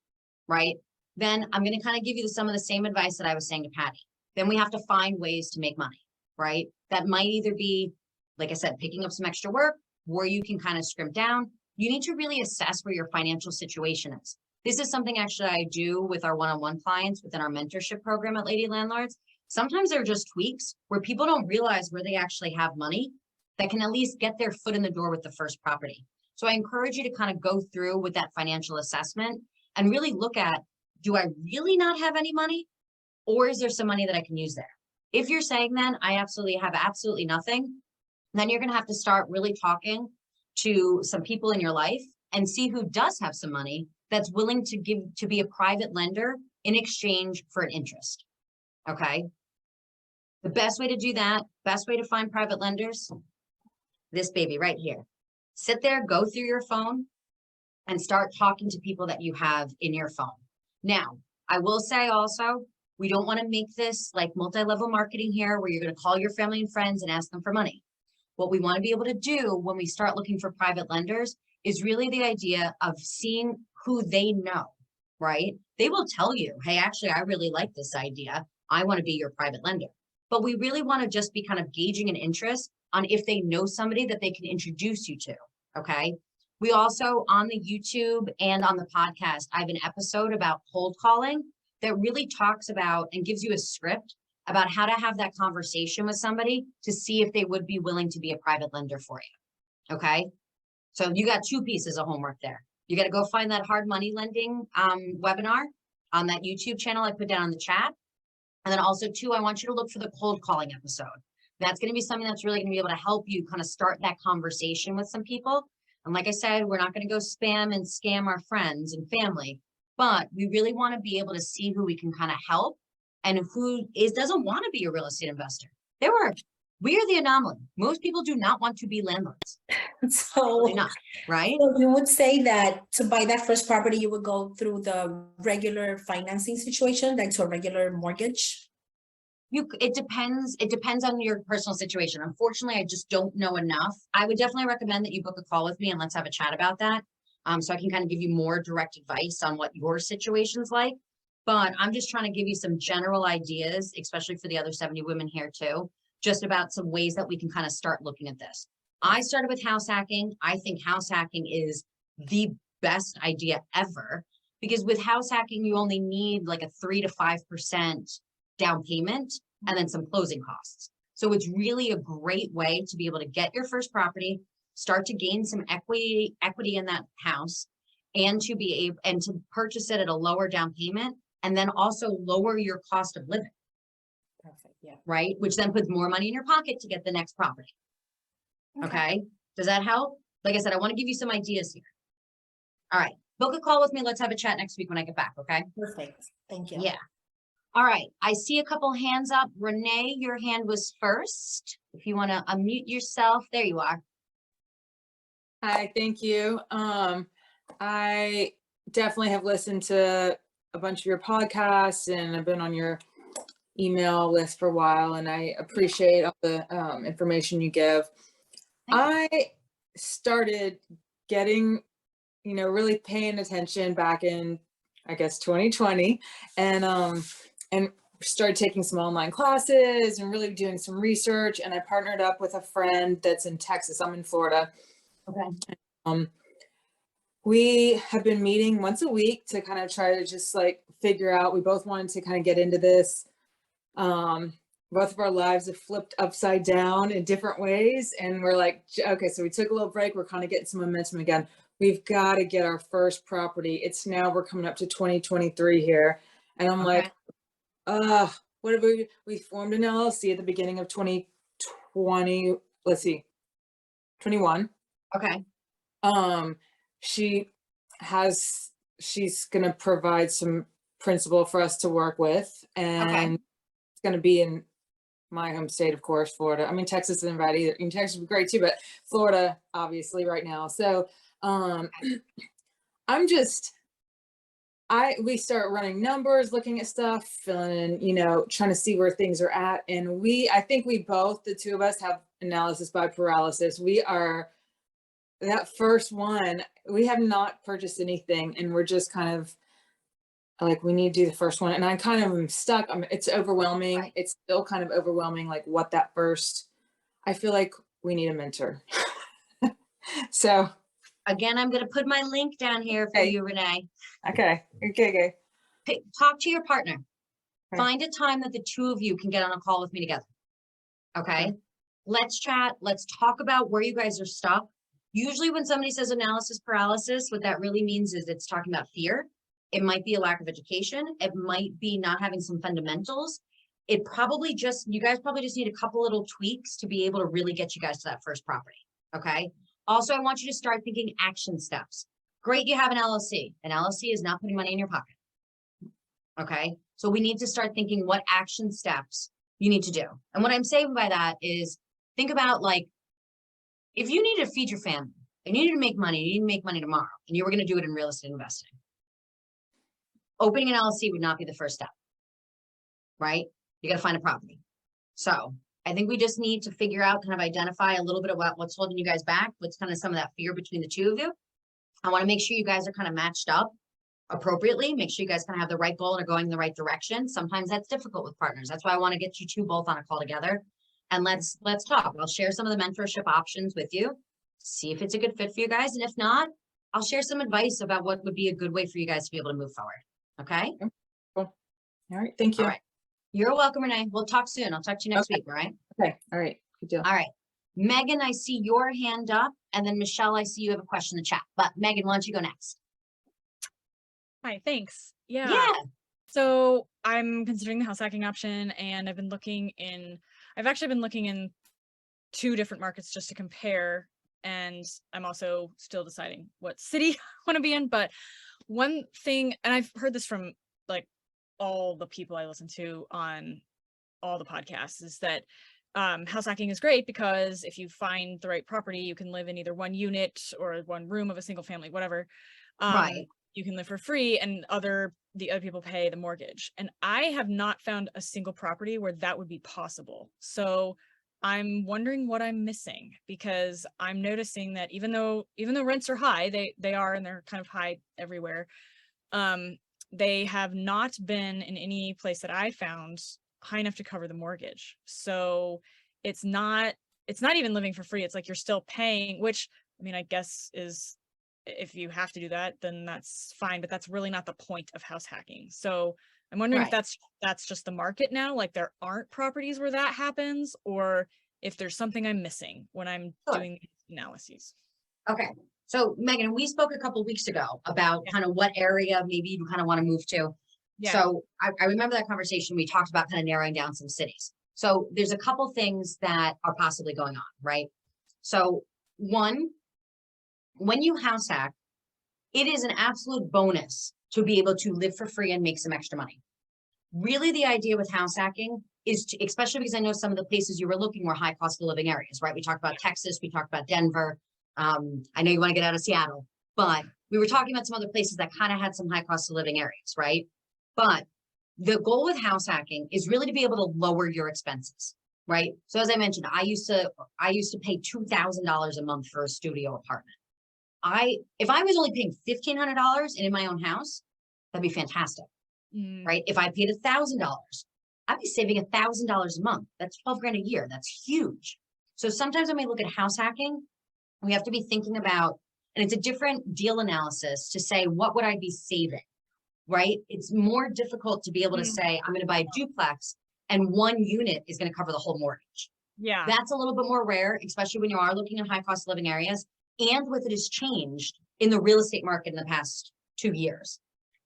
right? Then I'm going to kind of give you some of the same advice that I was saying to Patty. Then we have to find ways to make money, right? That might either be, like I said, picking up some extra work, where you can kind of scrimp down. You need to really assess where your financial situation is. This is something actually I do with our one-on-one clients within our mentorship program at Lady Landlords. Sometimes there are just tweaks where people don't realize where they actually have money that can at least get their foot in the door with the first property. So I encourage you to kind of go through with that financial assessment and really look at, do I really not have any money? Or is there some money that I can use there? If you're saying then I absolutely have absolutely nothing, then you're going to have to start really talking to some people in your life and see who does have some money that's willing to be a private lender in exchange for an interest. Okay. The best way to do that, best way to find private lenders, this baby right here. Sit there, go through your phone and start talking to people that you have in your phone. Now, I will say also, we don't want to make this like multi-level marketing here where you're going to call your family and friends and ask them for money. What we want to be able to do when we start looking for private lenders is really the idea of seeing who they know, right? They will tell you, hey, actually, I really like this idea. I want to be your private lender. But we really want to just be kind of gauging an interest on if they know somebody that they can introduce you to, okay? We also, on the YouTube and on the podcast, I have an episode about cold calling that really talks about and gives you a script about how to have that conversation with somebody to see if they would be willing to be a private lender for you, okay? So you got 2 pieces of homework there. You got to go find that hard money lending webinar on that YouTube channel I put down in the chat. And then also 2, I want you to look for the cold calling episode. That's going to be something that's really going to be able to help you kind of start that conversation with some people. And like I said, we're not going to go spam and scam our friends and family, but we really want to be able to see who we can kind of help and who doesn't want to be a real estate investor. We are the anomaly. Most people do not want to be landlords. So, not, right? So you would say that to buy that first property, you would go through the regular financing situation, like to a regular mortgage? It depends on your personal situation. Unfortunately, I just don't know enough. I would definitely recommend that you book a call with me and let's have a chat about that. So I can kind of give you more direct advice on what your situation's like. But I'm just trying to give you some general ideas, especially for the other 70 women here too, just about some ways that we can kind of start looking at this. I started with house hacking. I think house hacking is the best idea ever because with house hacking, you only need like a 3 to 5% down payment and then some closing costs. So it's really a great way to be able to get your first property, start to gain some equity in that house and to be able and to purchase it at a lower down payment and then also lower your cost of living. Perfect. Yeah. Right. Which then puts more money in your pocket to get the next property. Okay. Does that help? Like I said, I want to give you some ideas here. All right. Book a call with me. Let's have a chat next week when I get back. Okay. Perfect. Thank you. Yeah. All right. I see a couple hands up. Renee, your hand was first. If you want to unmute yourself, there you are. Hi, thank you. I definitely have listened to a bunch of your podcasts, and I've been on your email list for a while, and I appreciate all the information you give. I started getting, really paying attention back in, I guess, 2020, and started taking some online classes and really doing some research. And I partnered up with a friend that's in Texas. I'm in Florida. Okay. We have been meeting once a week to kind of try to just like figure out, we both wanted to kind of get into this. Both of our lives have flipped upside down in different ways. And we're like, okay, so we took a little break. We're kind of getting some momentum again. We've got to get our first property. It's now, we're coming up to 2023 here. And I'm like, what have we formed an LLC at the beginning of 2020. Let's see, 21. Okay. She's going to provide some principal for us to work with, and it's going to be in my home state, of course, Florida. I mean, Texas isn't bad either. I mean, Texas would be great too, but Florida, obviously, right now. So, we start running numbers, looking at stuff, filling in, trying to see where things are at. And I think we both, the two of us, have analysis by paralysis. That first one, we have not purchased anything, and we're just kind of like, we need to do the first one. And I kind of am stuck. It's overwhelming. Right. It's still kind of overwhelming. Like I feel like we need a mentor. So. Again, I'm going to put my link down here for you, Renee. Okay. Talk to your partner. Okay. Find a time that the two of you can get on a call with me together. Okay. Let's chat. Let's talk about where you guys are stuck. Usually when somebody says analysis paralysis, what that really means is it's talking about fear. It might be a lack of education. It might be not having some fundamentals. You guys probably just need a couple little tweaks to be able to really get you guys to that first property. Okay. Also, I want you to start thinking action steps. Great, you have an LLC. An LLC is not putting money in your pocket. Okay. So we need to start thinking what action steps you need to do. And what I'm saying by that is think about, like, if you need to feed your family and you need to make money, you need to make money tomorrow, and you were going to do it in real estate investing, opening an LLC would not be the first step, right? You got to find a property. So I think we just need to figure out, kind of identify a little bit about what's holding you guys back, what's kind of some of that fear between the two of you. I want to make sure you guys are kind of matched up appropriately. Make sure you guys kind of have the right goal and are going in the right direction. Sometimes that's difficult with partners. That's why I want to get you two both on a call together. And let's talk. I'll share some of the mentorship options with you. See if it's a good fit for you guys. And if not, I'll share some advice about what would be a good way for you guys to be able to move forward. Okay? Cool. All right. Thank you. All right. You're welcome, Renee. We'll talk soon. I'll talk to you next week. All right? Okay. All right. Good deal. All right. Megan, I see your hand up. And then Michelle, I see you have a question in the chat. But Megan, why don't you go next? Hi, thanks. Yeah. Yeah. So I'm considering the house hacking option, and I've actually been looking in 2 different markets just to compare. And I'm also still deciding what city I want to be in. But one thing, and I've heard this from like all the people I listen to on all the podcasts, is that house hacking is great because if you find the right property, you can live in either one unit or one room of a single family, whatever. Right. You can live for free, and the other people pay the mortgage. And I have not found a single property where that would be possible. So I'm wondering what I'm missing, because I'm noticing that even though rents are high, they are, and they're kind of high everywhere. They have not been in any place that I found high enough to cover the mortgage. So it's not even living for free. It's like you're still paying, which, I mean, I guess is, if you have to do that, then that's fine, but that's really not the point of house hacking. So I'm wondering if that's just the market now, like there aren't properties where that happens, or if there's something I'm missing when I'm doing these analyses. Okay. So Megan, we spoke a couple of weeks ago about kind of what area maybe you kind of want to move to. Yeah. So I remember that conversation. We talked about kind of narrowing down some cities. So there's a couple things that are possibly going on, right? So one, when you house hack, it is an absolute bonus to be able to live for free and make some extra money. Really, the idea with house hacking is to, especially because I know some of the places you were looking were high cost of living areas, right? We talked about Texas, we talked about Denver. I know you want to get out of Seattle. But we were talking about some other places that kind of had some high cost of living areas, right? But the goal with house hacking is really to be able to lower your expenses, right? So as I mentioned, I used to pay $2,000 a month for a studio apartment. If I was only paying $1,500 and in my own house, that'd be fantastic, right? If I paid $1,000, I'd be saving $1,000 a month. That's 12 grand a year. That's huge. So sometimes when we look at house hacking, we have to be thinking about, and it's a different deal analysis to say, what would I be saving, right? It's more difficult to be able to say, I'm going to buy a duplex and one unit is going to cover the whole mortgage. Yeah. That's a little bit more rare, especially when you are looking at high cost of living areas. And with it has changed in the real estate market in the past 2 years.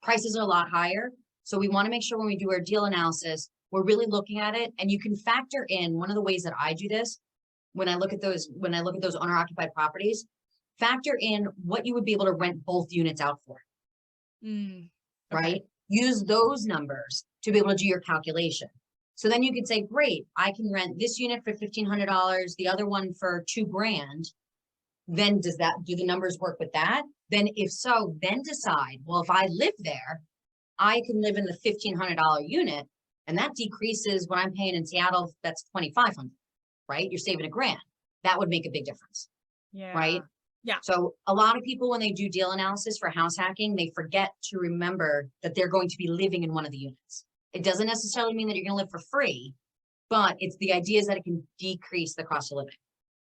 Prices are a lot higher. So we want to make sure when we do our deal analysis, we're really looking at it. And you can factor in, one of the ways that I do this, when I look at those owner occupied properties, factor in what you would be able to rent both units out for, right? Use those numbers to be able to do your calculation. So then you could say, great, I can rent this unit for $1,500, the other one for $2 grand. Then do the numbers work with that? Then if so, then decide, well, if I live there, I can live in the $1,500 unit, and that decreases what I'm paying in Seattle. That's $2,500, right? You're saving $1 grand. That would make a big difference. Yeah. Right? Yeah. So a lot of people, when they do deal analysis for house hacking, they forget to remember that they're going to be living in one of the units. It doesn't necessarily mean that you're going to live for free, but it's the idea is that it can decrease the cost of living.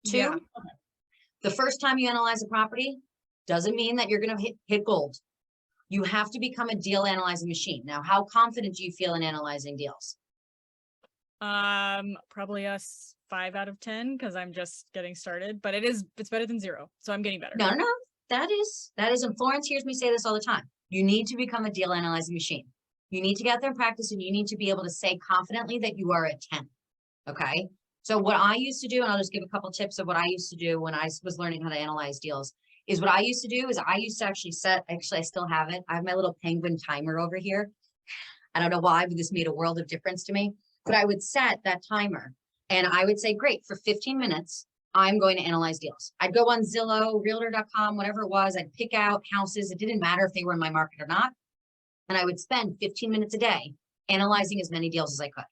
Two, the first time you analyze a property doesn't mean that you're going to hit gold. You have to become a deal analyzing machine. Now, how confident do you feel in analyzing deals? Probably a 5 out of 10 because I'm just getting started, but it's better than 0. So I'm getting better. No, that is, and Florence hears me say this all the time. You need to become a deal analyzing machine. You need to get out there and practice, and you need to be able to say confidently that you are a 10. Okay. So what I used to do, and I'll just give a couple tips of what I used to do when I was learning how to analyze deals, is what I used to do is I used to actually I still have it. I have my little penguin timer over here. I don't know why, but this made a world of difference to me. But I would set that timer and I would say, great, for 15 minutes, I'm going to analyze deals. I'd go on Zillow, realtor.com, whatever it was. I'd pick out houses. It didn't matter if they were in my market or not. And I would spend 15 minutes a day analyzing as many deals as I could.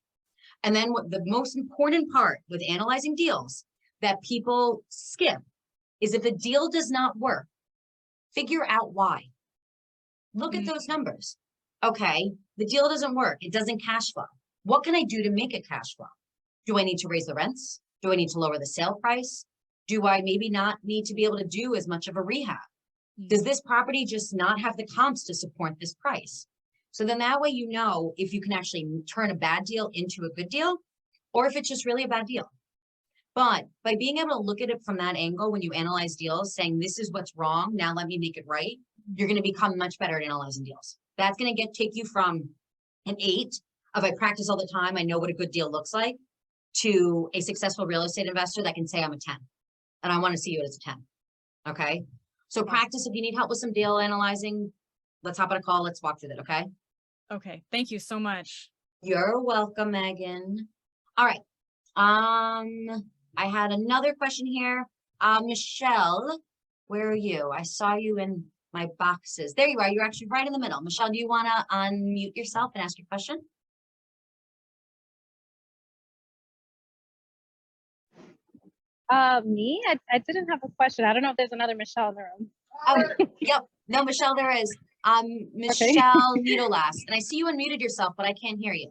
And then what the most important part with analyzing deals that people skip is if a deal does not work, figure out why. Look at those numbers. Okay, the deal doesn't work. It doesn't cash flow. What can I do to make it cash flow? Do I need to raise the rents? Do I need to lower the sale price? Do I maybe not need to be able to do as much of a rehab? Does this property just not have the comps to support this price? So then that way, you know, if you can actually turn a bad deal into a good deal, or if it's just really a bad deal. But by being able to look at it from that angle, when you analyze deals, saying this is what's wrong, now let me make it right, you're going to become much better at analyzing deals. That's going to take you from an 8 of I practice all the time, I know what a good deal looks like, to a successful real estate investor that can say I'm a 10. And I want to see you as a 10. Okay. So practice. If you need help with some deal analyzing, let's hop on a call. Let's walk through that. Okay. Okay. Thank you so much. You're welcome, Megan. All right. I had another question here. Michelle, where are you? I saw you in my boxes. There you are. You're actually right in the middle. Michelle, do you want to unmute yourself and ask your question? Me? I didn't have a question. I don't know if there's another Michelle in the room. Oh, yep. No, Michelle, there is. Michelle Needlelast. And I see you unmuted yourself, but I can't hear you.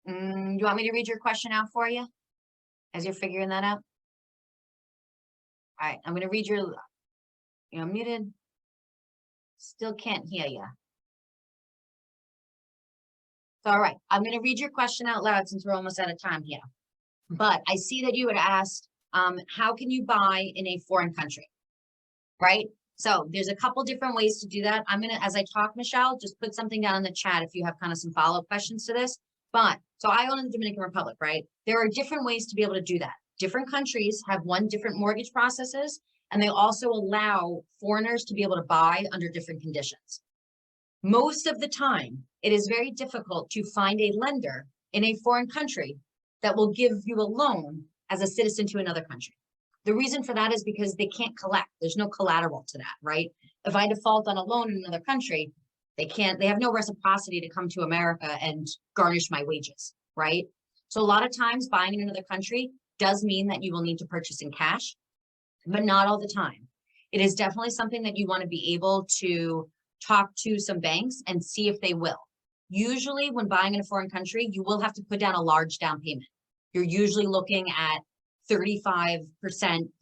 You want me to read your question out for you as you're figuring that out? All right, I'm going to read you're muted. Still can't hear you. All right, I'm going to read your question out loud since we're almost out of time here. But I see that you had asked, how can you buy in a foreign country, right? So there's a couple different ways to do that. I'm going to, as I talk, Michelle, just put something down in the chat if you have kind of some follow-up questions to this. But so I own in the Dominican Republic, right? There are different ways to be able to do that. Different countries have different mortgage processes, and they also allow foreigners to be able to buy under different conditions. Most of the time, it is very difficult to find a lender in a foreign country that will give you a loan as a citizen to another country. The reason for that is because they can't collect. There's no collateral to that, right? If I default on a loan in another country, they have no reciprocity to come to America and garnish my wages, right? So a lot of times buying in another country does mean that you will need to purchase in cash, but not all the time. It is definitely something that you want to be able to talk to some banks and see if they will. Usually when buying in a foreign country, you will have to put down a large down payment. You're usually looking at 35%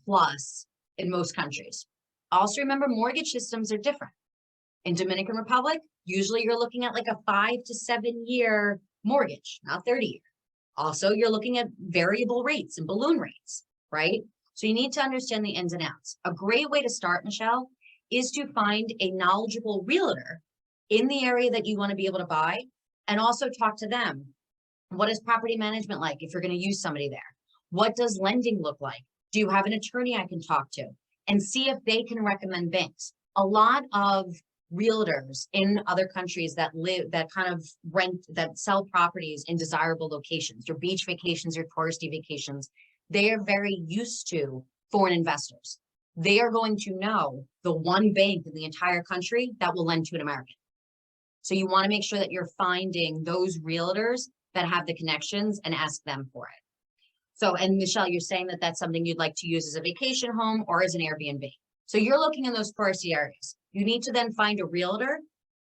plus in most countries. Also remember, mortgage systems are different. In Dominican Republic, usually you're looking at like a 5 to 7 year mortgage, not 30 year. Also, you're looking at variable rates and balloon rates, right? So you need to understand the ins and outs. A great way to start, Michelle, is to find a knowledgeable realtor in the area that you want to be able to buy, and also talk to them. What is property management like if you're going to use somebody there? What does lending look like? Do you have an attorney I can talk to? And see if they can recommend banks. A lot of realtors in other countries that kind of rent, that sell properties in desirable locations, your beach vacations, your touristy vacations, they are very used to foreign investors. They are going to know the one bank in the entire country that will lend to an American. So you want to make sure that you're finding those realtors that have the connections and ask them for it. So, and Michelle, you're saying that that's something you'd like to use as a vacation home or as an Airbnb. So you're looking in those touristy areas. You need to then find a realtor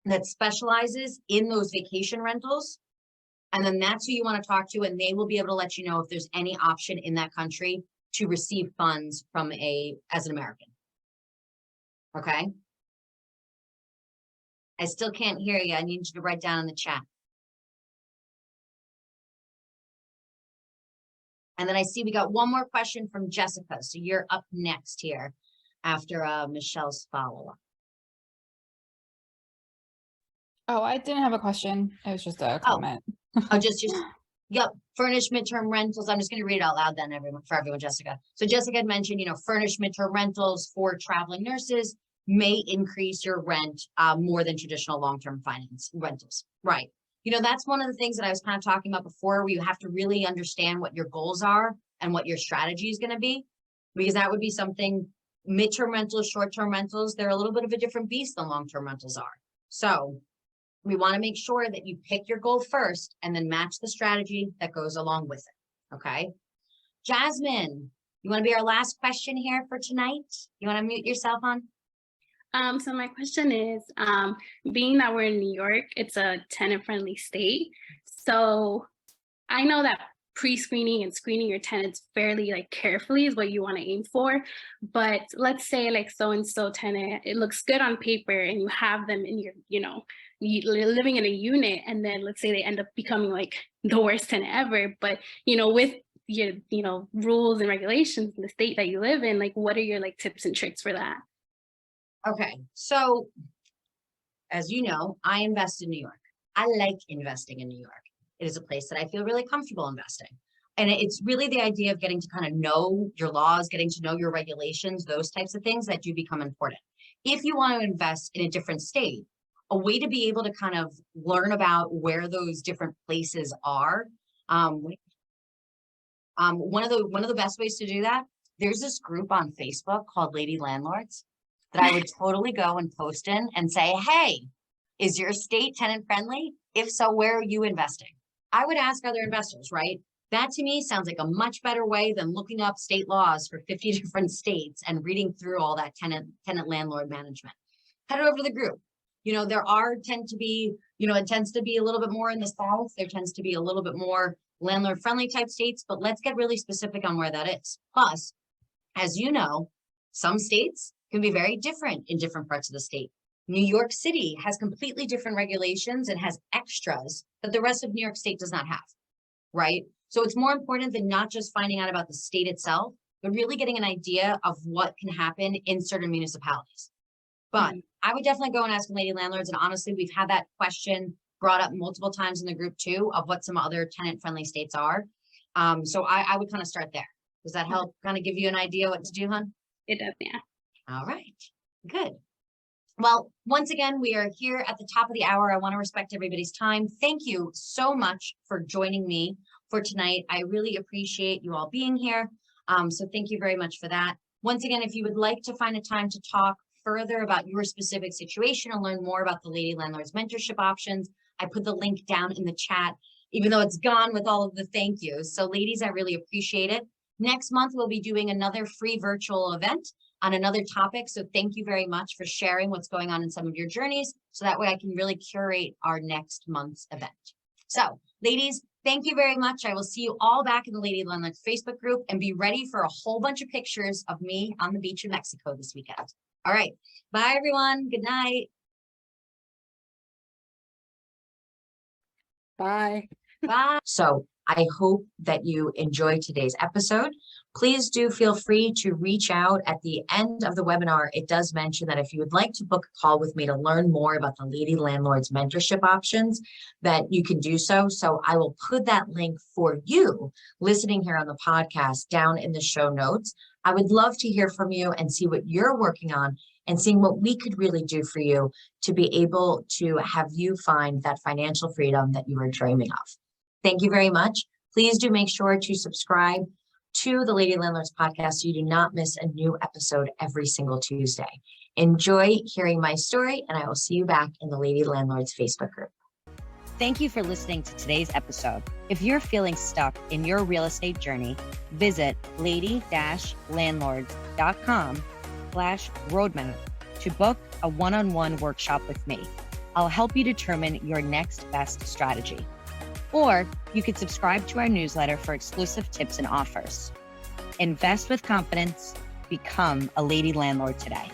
that specializes in those vacation rentals. And then that's who you want to talk to, and they will be able to let you know if there's any option in that country to receive funds from as an American. Okay. I still can't hear you. I need you to write down in the chat. And then I see we got one more question from Jessica. So you're up next here after Michelle's follow-up. Oh, I didn't have a question. It was just a comment. Oh, just yep. Furnished midterm rentals. I'm just going to read it out loud then, for everyone, Jessica. So Jessica had mentioned, furnished midterm rentals for traveling nurses may increase your rent more than traditional long-term finance rentals. Right. That's one of the things that I was kind of talking about before, where you have to really understand what your goals are and what your strategy is going to be, because that would be something. Midterm rentals, short-term rentals, they're a little bit of a different beast than long-term rentals are. So we want to make sure that you pick your goal first and then match the strategy that goes along with it. Okay. Jasmine, you want to be our last question here for tonight? You want to mute yourself on? So my question is, being that we're in New York, it's a tenant-friendly state. So I know that pre-screening and screening your tenants fairly carefully is what you want to aim for. But let's say so-and-so tenant, it looks good on paper and you have them in your, you're living in a unit, and then let's say they end up becoming the worst tenant ever. But, with your, rules and regulations in the state that you live in, what are your tips and tricks for that? Okay. So as you know, I invest in New York. I like investing in New York. It is a place that I feel really comfortable investing. And it's really the idea of getting to kind of know your laws, getting to know your regulations, those types of things that do become important. If you want to invest in a different state, a way to be able to kind of learn about where those different places are. One of the best ways to do that, there's this group on Facebook called Lady Landlords that I would totally go and post in and say, hey, is your state tenant friendly? If so, where are you investing? I would ask other investors, right? That to me sounds like a much better way than looking up state laws for 50 different states and reading through all that tenant landlord management. Head over to the group. There tend to be a little bit more in the South. There tends to be a little bit more landlord friendly type states, but let's get really specific on where that is. Plus, as you know, some states can be very different in different parts of the state. New York City has completely different regulations and has extras that the rest of New York State does not have, right? So it's more important than not just finding out about the state itself, but really getting an idea of what can happen in certain municipalities. But I would definitely go and ask Lady Landlords. And honestly, we've had that question brought up multiple times in the group too, of what some other tenant-friendly states are. So I would kind of start there. Does that help kind of give you an idea what to do, hon? It does, yeah. All right, good. Well, once again, we are here at the top of the hour. I want to respect everybody's time. Thank you so much for joining me for tonight. I really appreciate you all being here. So thank you very much for that. Once again, if you would like to find a time to talk further about your specific situation and learn more about the Lady Landlords mentorship options, I put the link down in the chat, even though it's gone with all of the thank yous. So ladies, I really appreciate it. Next month, we'll be doing another free virtual event on another topic. So thank you very much for sharing what's going on in some of your journeys. So that way I can really curate our next month's event. So ladies, thank you very much. I will see you all back in the Lady Landlords Facebook group, and be ready for a whole bunch of pictures of me on the beach in Mexico this weekend. All right. Bye, everyone. Good night. Bye. Bye. So I hope that you enjoyed today's episode. Please do feel free to reach out at the end of the webinar. It does mention that if you would like to book a call with me to learn more about the Lady Landlords mentorship options, that you can do so. So I will put that link for you listening here on the podcast down in the show notes. I would love to hear from you and see what you're working on and seeing what we could really do for you to be able to have you find that financial freedom that you are dreaming of. Thank you very much. Please do make sure to subscribe to the Lady Landlords podcast so you do not miss a new episode every single Tuesday. Enjoy hearing my story, and I will see you back in the Lady Landlords Facebook group. Thank you for listening to today's episode. If you're feeling stuck in your real estate journey, visit lady-landlords.com/roadmap to book a one-on-one workshop with me. I'll help you determine your next best strategy. Or you could subscribe to our newsletter for exclusive tips and offers. Invest with confidence. Become a Lady Landlord today.